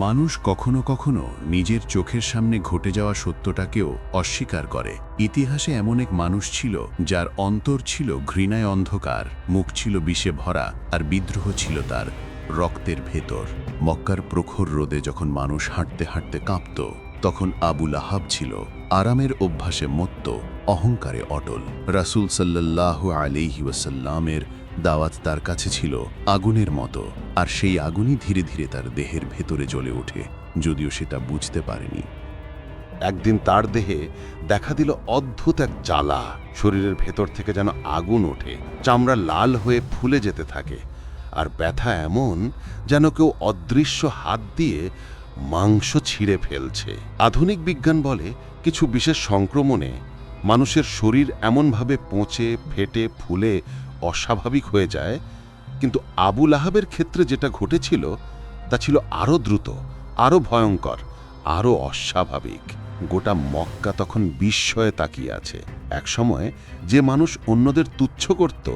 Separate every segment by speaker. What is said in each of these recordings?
Speaker 1: মানুষ কখনো কখনো নিজের চোখের সামনে ঘটে যাওয়া সত্যটাকেও অস্বীকার করে। ইতিহাসে এমন এক মানুষ ছিল যার অন্তর ছিল ঘৃণায় অন্ধকার, মুখ ছিল বিষে ভরা, আর বিদ্রোহ ছিল তার রক্তের ভেতর। মক্কার প্রখর রোদে যখন মানুষ হাঁটতে হাঁটতে কাঁপত, তখন আবু লাহাব ছিল আরামের অভ্যাসে মত্ত, অহংকারে অটল। রাসূল সাল্লাল্লাহু আলাইহি ওয়াসাল্লামের দাওয়াত তার কাছে ছিল আগুনের মতো, আর সেই আগুনই ধীরে ধীরে তার দেহের ভেতরে জ্বলে ওঠে, যদিও সেটা বুঝতে পারেনি।
Speaker 2: একদিন তার দেহে দেখা দিল অদ্ভুত এক জ্বালা। শরীরের ভেতর থেকে যেন আগুন ওঠে, চামড়া লাল হয়ে ফুলে যেতে থাকে, আর ব্যথা এমন যেন কেউ অদৃশ্য হাত দিয়ে মাংস ছিঁড়ে ফেলছে। আধুনিক বিজ্ঞান বলে কিছু বিশেষ সংক্রমণে মানুষের শরীর এমনভাবে পচে ফেটে ফুলে অস্বাভাবিক হয়ে যায়, কিন্তু আবু লাহাবের ক্ষেত্রে যেটা ঘটেছিল তা ছিল আরও দ্রুত, আরও ভয়ঙ্কর, আরও অস্বাভাবিক। গোটা মক্কা তখন বিস্ময়ে তাকিয়ে আছে। একসময় যে মানুষ অন্যদের তুচ্ছ করত,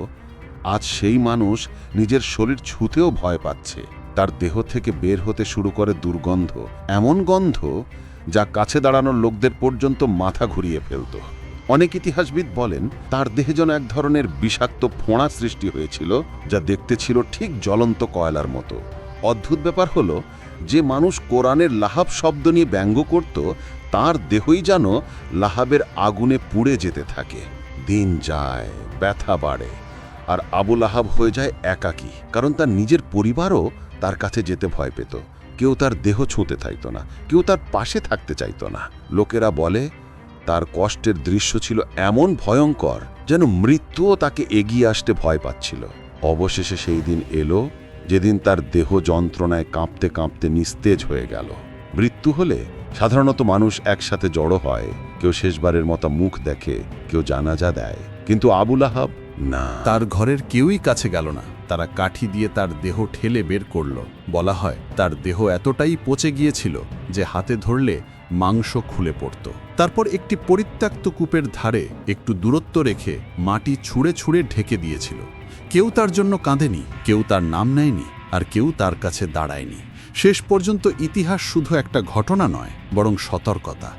Speaker 2: আজ সেই মানুষ নিজের শরীর ছুঁতেও ভয় পাচ্ছে। তার দেহ থেকে বের হতে শুরু করে দুর্গন্ধ, এমন গন্ধ যা কাছে দাঁড়ানোর লোকদের পর্যন্ত মাথা ঘুরিয়ে ফেলত। অনেক ইতিহাসবিদ বলেন তার দেহে যেন এক ধরনের বিষাক্ত ফোঁড়া সৃষ্টি হয়েছিল, যা দেখতে ছিল ঠিক জ্বলন্ত কয়লার মতো। অদ্ভুত ব্যাপার হলো, যে মানুষ কোরআনের লাহাব শব্দ নিয়ে ব্যঙ্গ করত, তার দেহই যেন লাহাবের আগুনে পুড়ে যেতে থাকে। দিন যায়, ব্যথা বাড়ে, আর আবু লাহাব হয়ে যায় একাকী, কারণ তার নিজের পরিবারও তার কাছে যেতে ভয় পেত। কেউ তার দেহ ছুঁতে চাইত না, কেউ তার পাশে থাকতে চাইত না। লোকেরা বলে তার কষ্টের দৃশ্য ছিল এমন ভয়ঙ্কর যেন মৃত্যুও তাকে এগিয়ে আসতে ভয় পাচ্ছিল। অবশেষে সেই দিন এলো যেদিন তার দেহ যন্ত্রণায় কাঁপতে কাঁপতে নিস্তেজ হয়ে গেল। মৃত্যু হলে সাধারণত মানুষ একসাথে জড়ো হয়, কেউ শেষবারের মতো মুখ দেখে, কেউ জানাজা দেয়, কিন্তু আবু লাহাব না।
Speaker 1: তার ঘরের কেউই কাছে গেল না। তারা কাঠি দিয়ে তার দেহ ঠেলে বের করল। বলা হয় তার দেহ এতটাই পচে গিয়েছিল যে হাতে ধরলে মাংস খুলে পড়ত। তারপর একটি পরিত্যক্ত কূপের ধারে একটু দূরত্ব রেখে মাটি ছুঁড়ে ছুঁড়ে ঢেকে দিয়েছিল। কেউ তার জন্য কাঁদেনি, কেউ তার নাম নেয়নি, আর কেউ তার কাছে দাঁড়ায়নি। শেষ পর্যন্ত ইতিহাস শুধু একটা ঘটনা নয়, বরং সতর্কতা।